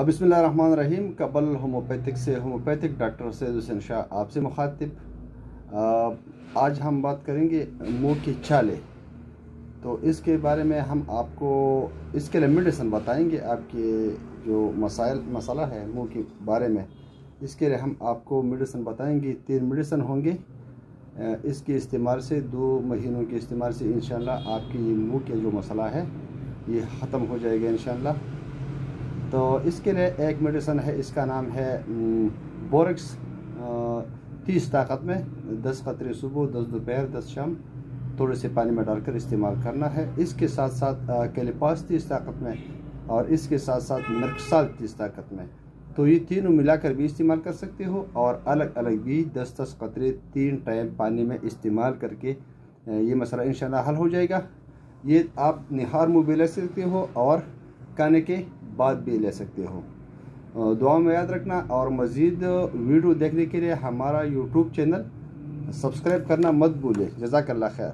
बिस्मिल्लाहिर्रहमानिर्रहीम। कबल होम्योपैथिक से होम्योपैथिक डॉक्टर सैयद हुसैन शाह आपसे मुखातिब। आज हम बात करेंगे मुंह की छाले। तो इसके बारे में हम आपको इसके लिए मेडिसिन बताएंगे। आपके जो मसाला है मुंह के बारे में, इसके लिए हम आपको मेडिसिन बताएंगे। 3 मेडिसिन होंगे। इसके इस्तेमाल से 2 महीनों के इस्तेमाल से इंशाल्लाह आपकी मुंह के जो मसला है ये ख़त्म हो जाएगा इंशाल्लाह। तो इसके लिए एक मेडिसिन है, इसका नाम है बोरेक्स। 30 ताकत में 10 कतरे सुबह, 10 दोपहर, 10 शाम थोड़े से पानी में डालकर इस्तेमाल करना है। इसके साथ साथ कैलिपास 30 ताकत में और इसके साथ साथ मिर्कसाल 30 ताकत में। तो ये तीनों मिलाकर भी इस्तेमाल कर सकते हो और अलग अलग भी 10-10 कतरे 3 टाइम पानी में इस्तेमाल करके ये मसला इंशाल्लाह हल हो जाएगा। ये आप निहार मुँह भी ले सकते हो और खाने के बाद भी ले सकते हो। दुआ में याद रखना और मज़ीद वीडियो देखने के लिए हमारा यूट्यूब चैनल सब्सक्राइब करना मत भूलें। जज़ाकल्लाह खैर।